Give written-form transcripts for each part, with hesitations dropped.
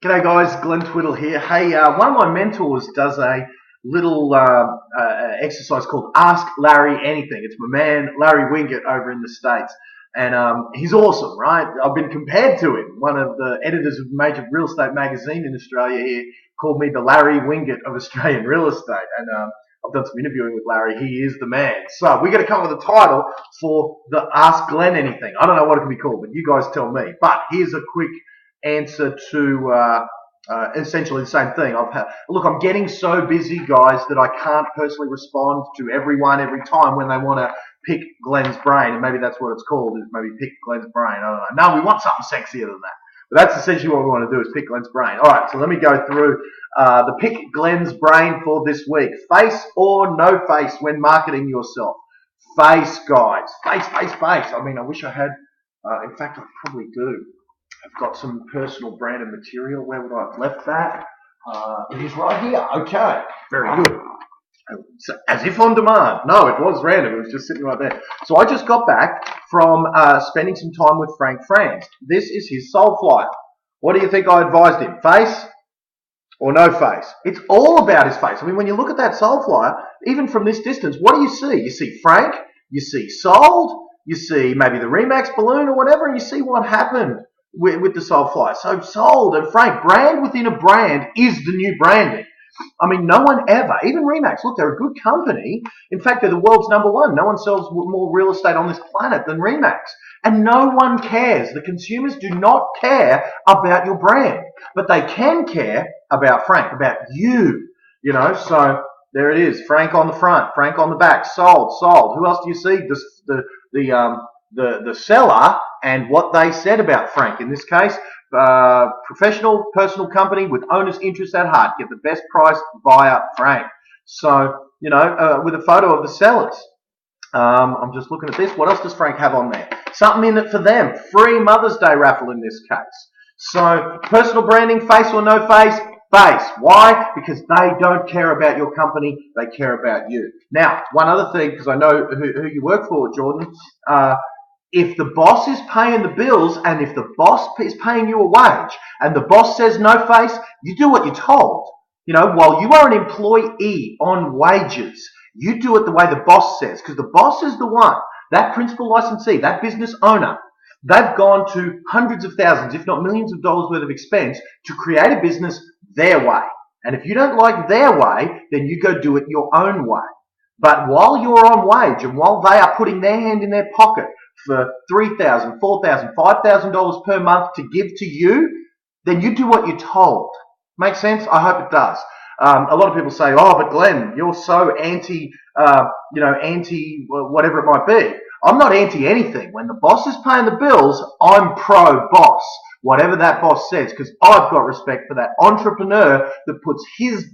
G'day guys, Glenn Twiddle here. Hey, one of my mentors does a little exercise called Ask Larry Anything. It's my man Larry Winget over in the States, and he's awesome, right? I've been compared to him. One of the editors of a major real estate magazine in Australia here called me the Larry Winget of Australian real estate, and I've done some interviewing with Larry. He is the man. So we're going to come up with a title for the Ask Glenn Anything. I don't know what it can be called, but you guys tell me. But here's a quick answer to essentially the same thing. Look, I'm getting so busy, guys, that I can't personally respond to everyone every time when they want to pick Glenn's brain, and maybe that's what it's called, is maybe pick Glenn's brain. I don't know. No, we want something sexier than that. But that's essentially what we want to do, is pick Glenn's brain. All right, so let me go through the pick Glenn's brain for this week. Face or no face when marketing yourself? Face, guys. Face, face, face. I mean, I wish I had, in fact, I probably do. I've got some personal branded material. Where would I have left that? It is right here. Okay, very good. So, as if on demand. No, it was random. It was just sitting right there. So I just got back from spending some time with Frank Franz. This is his soul flyer. What do you think I advised him? Face or no face? It's all about his face. I mean, when you look at that soul flyer, even from this distance, what do you see? You see Frank, you see sold, you see maybe the Remax balloon or whatever, and you see what happened with the soul flyer. So sold and Frank, brand within a brand is the new branding. I mean, no one ever, even Remax, look, they're a good company. In fact, they're the world's #1. No one sells more real estate on this planet than Remax. And no one cares. The consumers do not care about your brand, but they can care about Frank, about you, you know. So there it is. Frank on the front, Frank on the back, sold, sold. Who else do you see? The seller and what they said about Frank. In this case, professional personal company with owner's interest at heart. Get the best price via Frank. So, you know, with a photo of the sellers. I'm just looking at this. What else does Frank have on there? Something in it for them. Free Mother's Day raffle in this case. So, personal branding, face or no face? Face. Why? Because they don't care about your company. They care about you. Now, one other thing, because I know who you work for, Jordan. If the boss is paying the bills and if the boss is paying you a wage and the boss says no face, you do what you're told. You know, while you are an employee on wages, you do it the way the boss says, because the boss is the one, that principal licensee, that business owner. They've gone to hundreds of thousands, if not millions of dollars worth of expense to create a business their way. And if you don't like their way, then you go do it your own way. But while you're on wage and while they are putting their hand in their pocket for $3,000, $4,000, $5,000 per month to give to you, then you do what you're told. Make sense? I hope it does. A lot of people say, oh, but Glenn, you're so anti, anti whatever it might be. I'm not anti anything. When the boss is paying the bills, I'm pro boss, whatever that boss says, because I've got respect for that entrepreneur that puts his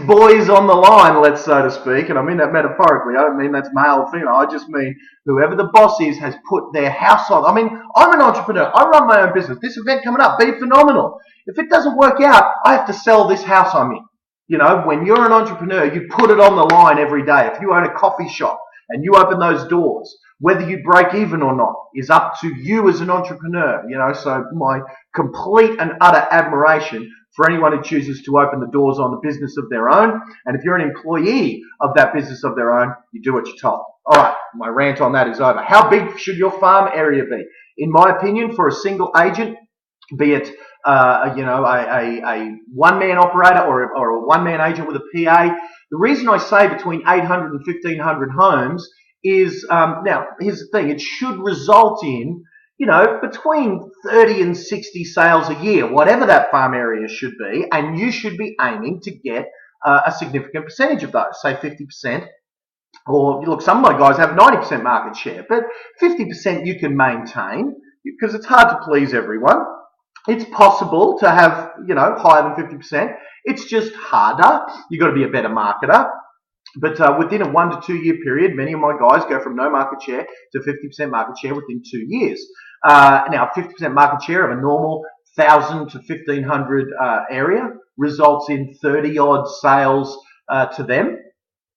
boys on the line, let's so to speak, and I mean that metaphorically. I don't mean that's male or female. I just mean whoever the boss is has put their house on. I mean, I'm an entrepreneur. I run my own business. This event coming up, be phenomenal. If it doesn't work out, I have to sell this house I'm in. You know, when you're an entrepreneur, you put it on the line every day. If you own a coffee shop and you open those doors, whether you break even or not is up to you as an entrepreneur. You know, so my complete and utter admiration for anyone who chooses to open the doors on the business of their own. And if you're an employee of that business of their own, you do what you're told. All right, my rant on that is over. How big should your farm area be? In my opinion, for a single agent, be it a one-man operator or a one-man agent with a PA, the reason I say between 800 and 1,500 homes is, now, here's the thing, it should result in, you know, between 30 and 60 sales a year, whatever that farm area should be, and you should be aiming to get a significant percentage of those, say 50%, or look, some of my guys have 90% market share, but 50% you can maintain, because it's hard to please everyone. It's possible to have, you know, higher than 50%. It's just harder. You've got to be a better marketer. But within a 1 to 2 year period, many of my guys go from no market share to 50% market share within 2 years. Now, 50% market share of a normal 1,000 to 1,500 area results in 30 odd sales to them.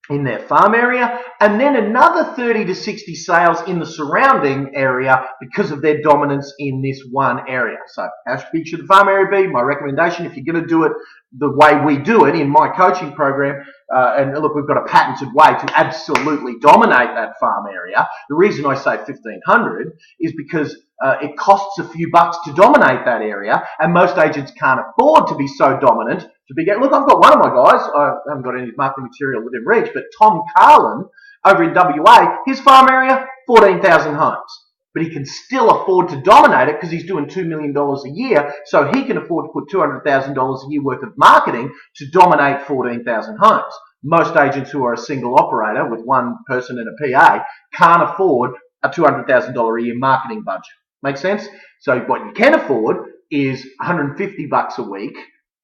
in their farm area, and then another 30 to 60 sales in the surrounding area because of their dominance in this one area. So how big should the farm area be? My recommendation, if you're going to do it the way we do it in my coaching program, and look, we've got a patented way to absolutely dominate that farm area. The reason I say 1,500 is because it costs a few bucks to dominate that area, and most agents can't afford to be so dominant to be look, I've got one of my guys, I haven't got any marketing material within reach, but Tom Carlin over in WA, his farm area, 14,000 homes. But he can still afford to dominate it because he's doing $2 million a year, so he can afford to put $200,000 a year worth of marketing to dominate 14,000 homes. Most agents who are a single operator with one person and a PA can't afford a $200,000 a year marketing budget. Make sense? So what you can afford is 150 bucks a week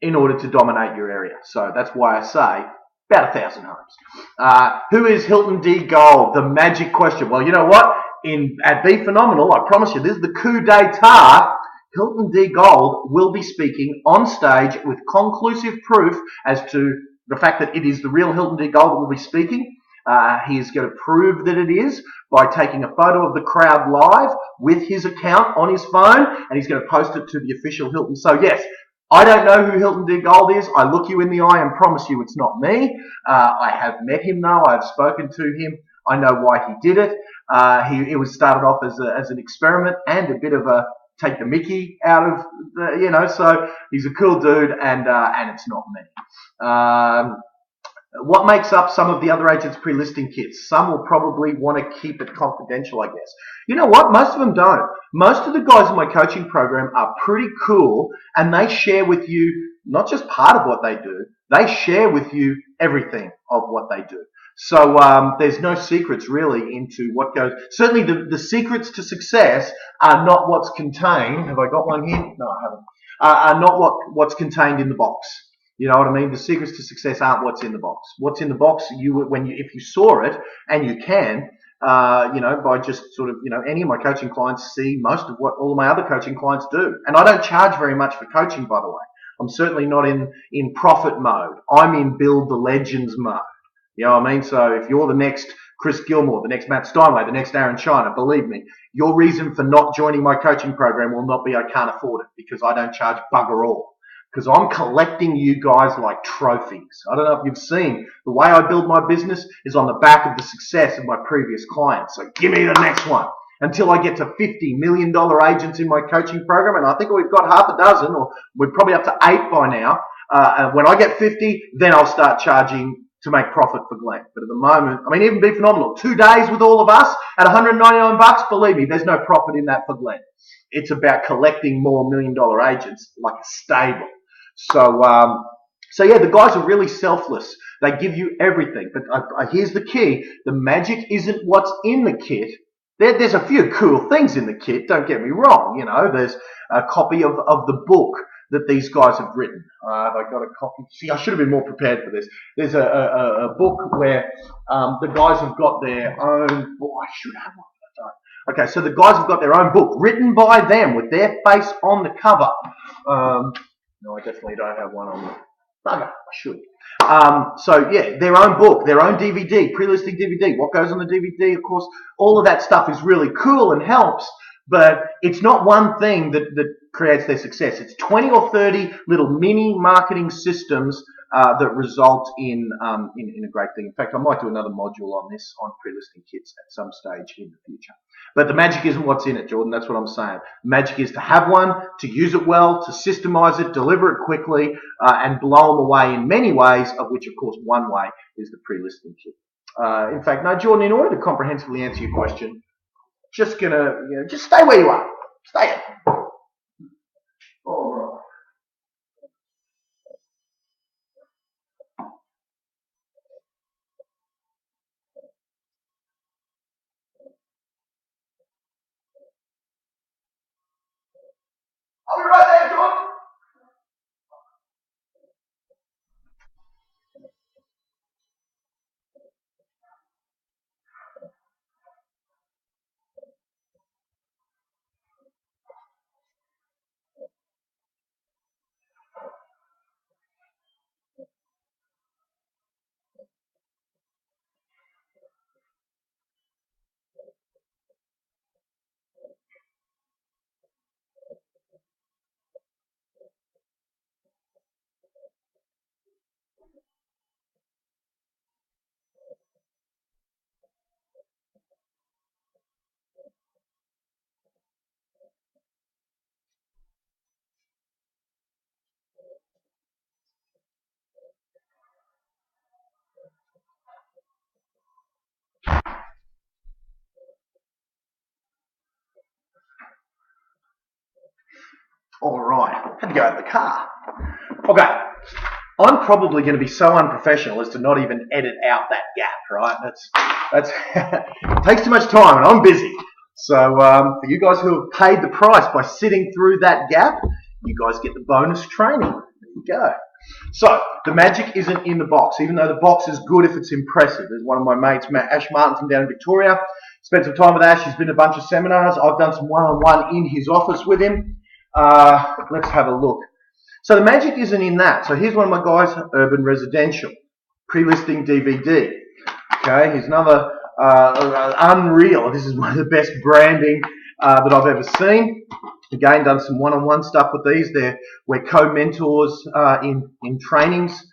in order to dominate your area. So that's why I say about 1,000 homes. Who is Hilton D. Gold? The magic question. Well, you know what? At Be Phenomenal, I promise you, this is the coup d'etat. Hilton D. Gold will be speaking on stage with conclusive proof as to the fact that it is the real Hilton D. Gold that will be speaking. He is going to prove that it is by taking a photo of the crowd live with his account on his phone, and he's going to post it to the official Hilton. So yes, I don't know who Hilton D. Gold is. I look you in the eye and promise you it's not me. I have met him though. I've spoken to him. I know why he did it. It was started off as an experiment and a bit of a take the mickey out of the, so he's a cool dude, and it's not me. What makes up some of the other agents' pre-listing kits? Some will probably want to keep it confidential, I guess. You know what? Most of them don't. Most of the guys in my coaching program are pretty cool, and they share with you not just part of what they do, they share with you everything of what they do. So there's no secrets really into what goes. Certainly the secrets to success are not what's contained. Have I got one here? No, I haven't. Are not what's contained in the box. You know what I mean? The secrets to success aren't what's in the box. What's in the box, if you saw it, and you can, by just sort of, any of my coaching clients see most of what all of my other coaching clients do. And I don't charge very much for coaching, by the way. I'm certainly not in profit mode. I'm in build the legends mode. You know what I mean? So if you're the next Chris Gilmore, the next Matt Steinway, the next Aaron Shiner, believe me, your reason for not joining my coaching program will not be I can't afford it, because I don't charge bugger all. Because I'm collecting you guys like trophies. I don't know if you've seen, the way I build my business is on the back of the success of my previous clients. So give me the next one. Until I get to $50 million agents in my coaching program, and I think we've got half a dozen, or we're probably up to 8 by now. When I get 50, then I'll start charging to make profit for Glenn. But at the moment, I mean, even Be Phenomenal, 2 days with all of us at 199 bucks, believe me, there's no profit in that for Glenn. It's about collecting more $1 million agents like a stable. So yeah, the guys are really selfless. They give you everything. But here's the key. The magic isn't what's in the kit. There's a few cool things in the kit, don't get me wrong. There's a copy of the book that these guys have written. Have I got a copy? See, I should have been more prepared for this. There's a book where the guys have got their own... Oh, I should have one, but I don't. Okay, so the guys have got their own book written by them with their face on the cover. No, I definitely don't have one on the bugger. I should. So yeah, their own book, their own DVD, pre-listing DVD. What goes on the DVD, of course, all of that stuff is really cool and helps, but it's not one thing that creates their success. It's 20 or 30 little mini marketing systems that result in a great thing. In fact, I might do another module on this, on pre-listing kits at some stage in the future. But the magic isn't what's in it, Jordan. That's what I'm saying. Magic is to have one, to use it well, to systemize it, deliver it quickly, and blow them away in many ways, of which, of course, one way is the pre-listing kit. In fact, no, Jordan, in order to comprehensively answer your question, just stay where you are. Stay it. All right. I'll be right there, Jordan. All right, had to go out of the car. Okay, I'm probably going to be so unprofessional as to not even edit out that gap, right? That's it takes too much time, and I'm busy. So for you guys who have paid the price by sitting through that gap, you guys get the bonus training. There you go. So the magic isn't in the box, even though the box is good if it's impressive. There's one of my mates, Ash Martin from down in Victoria. Spent some time with Ash. He's been to a bunch of seminars. I've done some one-on-one in his office with him. Let's have a look. So the magic isn't in that. So here's one of my guys, Urban Residential, pre-listing DVD. Okay, here's another unreal. This is one of the best branding that I've ever seen. Again, done some one-on-one stuff with these. We're co-mentors in trainings.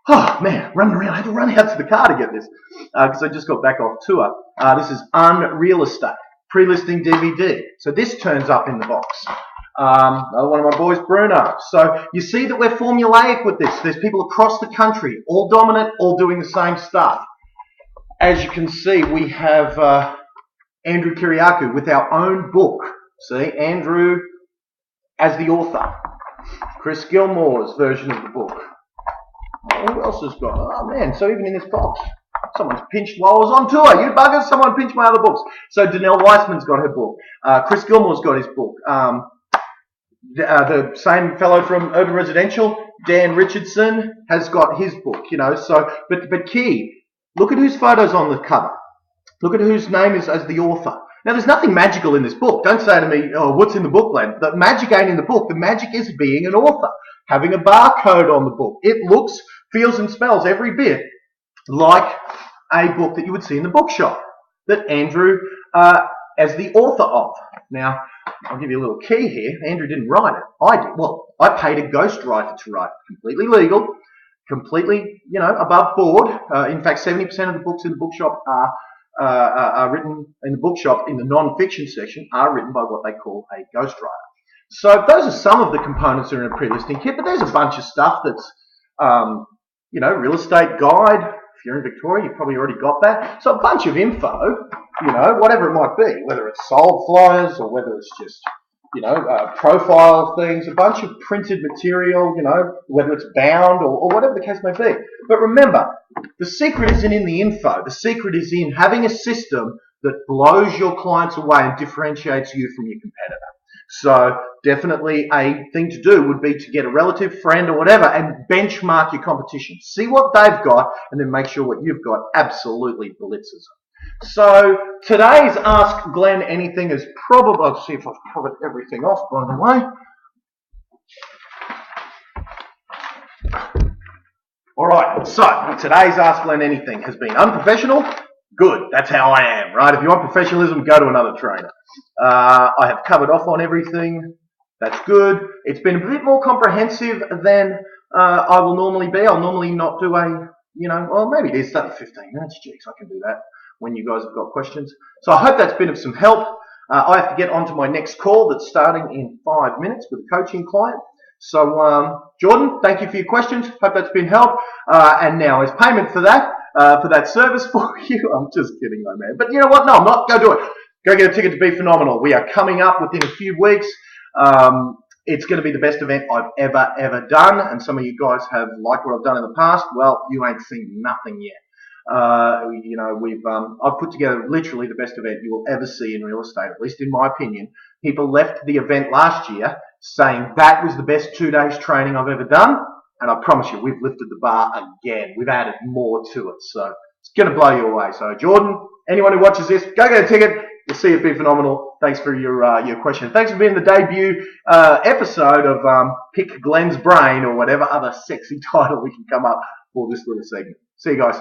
Oh man, running around. I had to run out to the car to get this because I just got back off tour. This is Unreal Estate, pre-listing DVD. So this turns up in the box. Another one of my boys, Bruno. So you see that we're formulaic with this. There's people across the country, all dominant, all doing the same stuff. As you can see, we have Andrew Kiriakou with our own book. See, Andrew as the author. Chris Gilmore's version of the book. Who else has got? Oh man, so even in this box, someone's pinched while I was on tour. You buggers, someone pinched my other books. So Danelle Weissman's got her book. Chris Gilmore's got his book. The same fellow from Urban Residential, Dan Richardson, has got his book, you know. So, but key, look at whose photo's on the cover. Look at whose name is as the author. Now, there's nothing magical in this book. Don't say to me, oh, what's in the book, Glenn? The magic ain't in the book. The magic is being an author, having a barcode on the book. It looks, feels, and smells every bit like a book that you would see in the bookshop that Andrew as the author of. Now, I'll give you a little key here. Andrew didn't write it. I did. Well, I paid a ghostwriter to write it. Completely legal, completely, you know, above board. In fact, 70% of the books in the bookshop are written in the bookshop in the non-fiction section are written by what they call a ghostwriter. So those are some of the components that are in a pre-listing kit, but there's a bunch of stuff that's, you know, real estate guide. If you're in Victoria, you've probably already got that. So a bunch of info, you know, whatever it might be, whether it's sold flyers or whether it's just, you know, profile things, a bunch of printed material, you know, whether it's bound or whatever the case may be. But remember, the secret isn't in the info. The secret is in having a system that blows your clients away and differentiates you from your competitor. So definitely a thing to do would be to get a relative, friend or whatever and benchmark your competition. See what they've got and then make sure what you've got absolutely blitzes them. So today's Ask Glenn Anything is probably, I'll see if I've covered everything off by the way. Alright, so today's Ask Glenn Anything has been unprofessional. Good, that's how I am, right? If you want professionalism, go to another trainer. I have covered off on everything. That's good. It's been a bit more comprehensive than I will normally be. I'll normally not do a, you know, well, maybe it is starting 15 minutes. Jeez, I can do that when you guys have got questions. So I hope that's been of some help. I have to get on to my next call that's starting in 5 minutes with a coaching client. So, Jordan, thank you for your questions. Hope that's been help. And now, as payment for that service for you, I'm just kidding, though, man. But you know what? No, I'm not. Go do it. Go get a ticket to Be Phenomenal. We are coming up within a few weeks. It's going to be the best event I've ever done. And some of you guys have liked what I've done in the past. Well, you ain't seen nothing yet. You know, I've put together literally the best event you will ever see in real estate, at least in my opinion. People left the event last year saying that was the best 2 days training I've ever done. And I promise you, we've lifted the bar again. We've added more to it. So it's going to blow you away. So Jordan, anyone who watches this, go get a ticket. We'll see you at Be Phenomenal. Thanks for your question. Thanks for being the debut episode of Pick Glenn's Brain or whatever other sexy title we can come up for this little segment. See you guys.